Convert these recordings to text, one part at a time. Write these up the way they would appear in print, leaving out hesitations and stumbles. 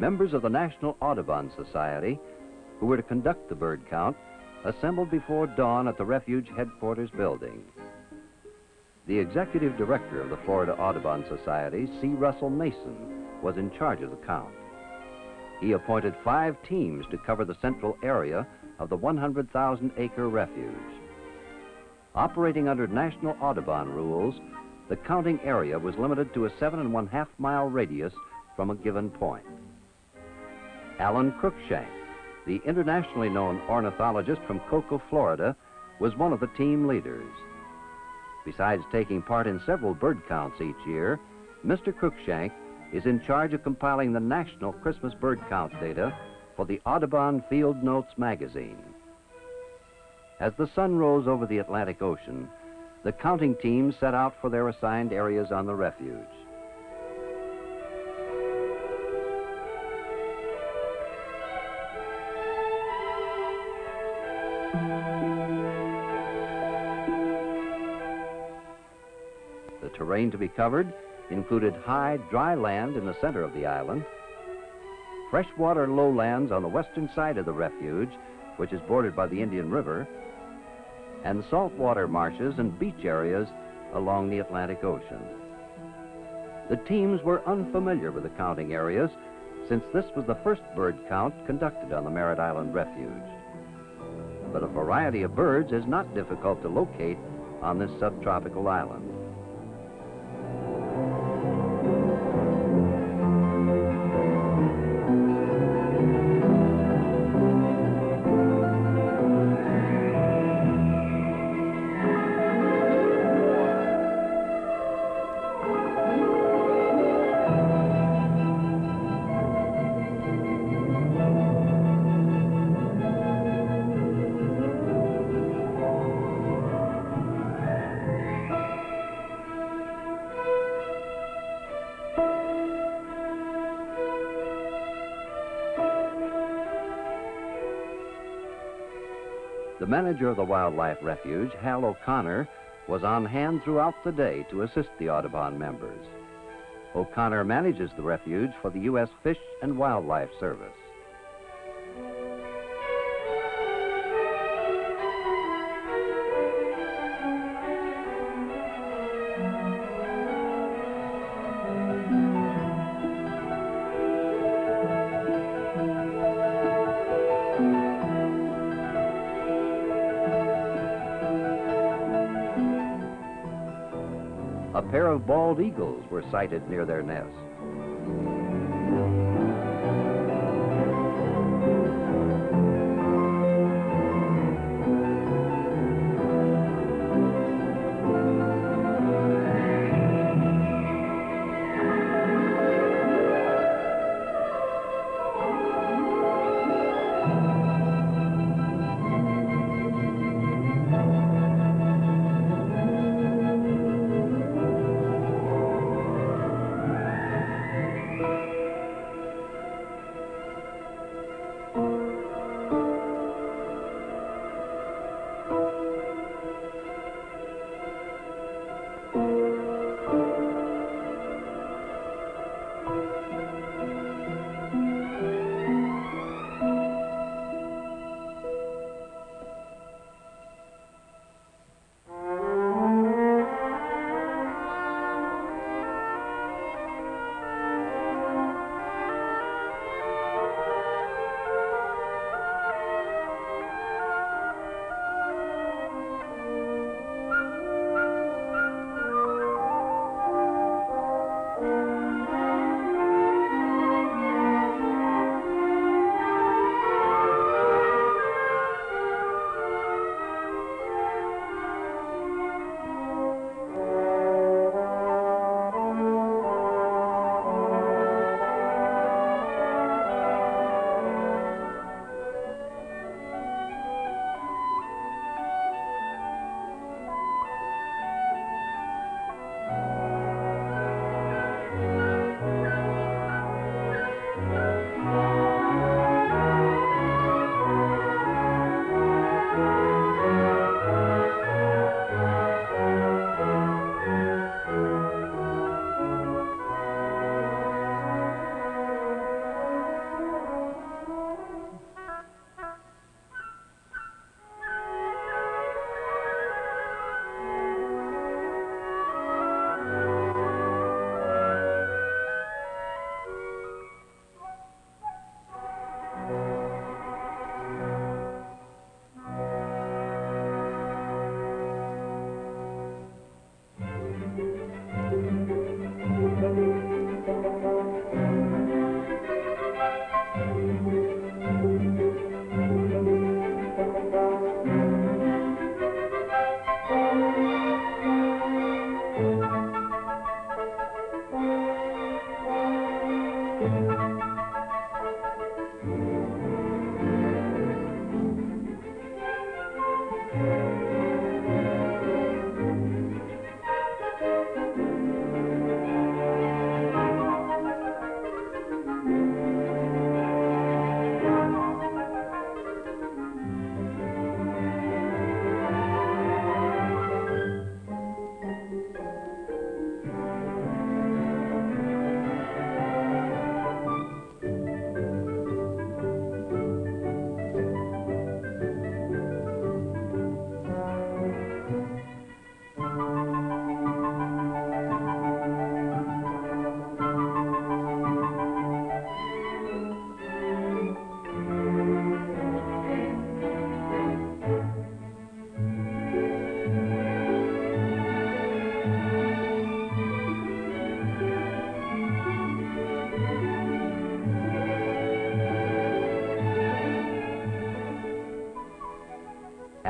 Members of the National Audubon Society, who were to conduct the bird count, assembled before dawn at the Refuge headquarters building. The executive director of the Florida Audubon Society, C. Russell Mason, was in charge of the count. He appointed 5 teams to cover the central area of the 100,000-acre refuge. Operating under National Audubon rules, the counting area was limited to a 7.5-mile radius from a given point. Allan Cruickshank, the internationally known ornithologist from Cocoa, Florida, was one of the team leaders. Besides taking part in several bird counts each year, Mr. Cruickshank is in charge of compiling the national Christmas bird count data for the Audubon Field Notes magazine. As the sun rose over the Atlantic Ocean, the counting teams set out for their assigned areas on the refuge. The terrain to be covered included high, dry land in the center of the island, freshwater lowlands on the western side of the refuge, which is bordered by the Indian River, and saltwater marshes and beach areas along the Atlantic Ocean. The teams were unfamiliar with the counting areas since this was the first bird count conducted on the Merritt Island refuge. But a variety of birds is not difficult to locate on this subtropical island. The manager of the wildlife refuge, Hal O'Connor, was on hand throughout the day to assist the Audubon members. O'Connor manages the refuge for the U.S. Fish and Wildlife Service. A pair of bald eagles were sighted near their nest.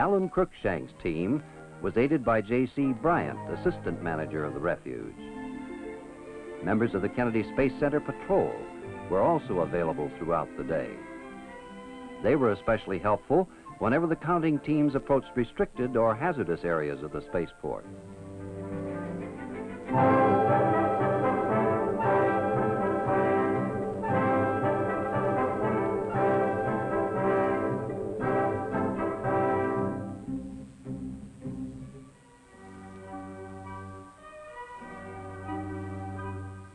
Alan Cruickshank's team was aided by J.C. Bryant, assistant manager of the refuge. Members of the Kennedy Space Center Patrol were also available throughout the day. They were especially helpful whenever the counting teams approached restricted or hazardous areas of the spaceport.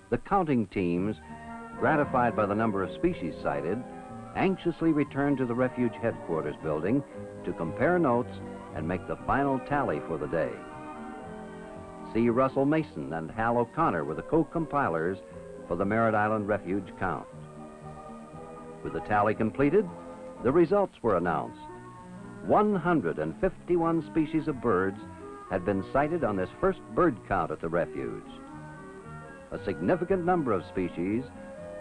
The counting teams, gratified by the number of species sighted, anxiously returned to the refuge headquarters building to compare notes and make the final tally for the day. C. Russell Mason and Hal O'Connor were the co-compilers for the Merritt Island Refuge count. With the tally completed, the results were announced. 151 species of birds had been sighted on this first bird count at the refuge. A significant number of species,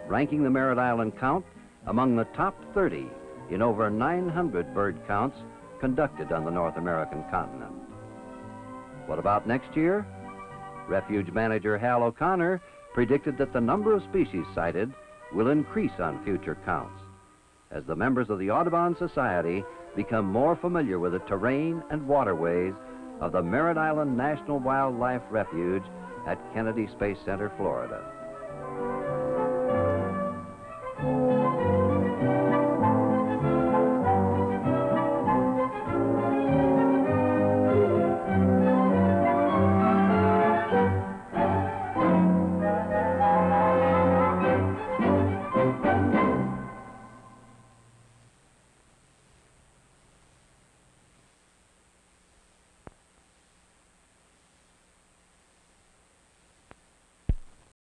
ranking the Merritt Island count among the top 30 in over 900 bird counts conducted on the North American continent. What about next year? Refuge Manager Hal O'Connor predicted that the number of species sighted will increase on future counts as the members of the Audubon Society become more familiar with the terrain and waterways of the Merritt Island National Wildlife Refuge at Kennedy Space Center, Florida.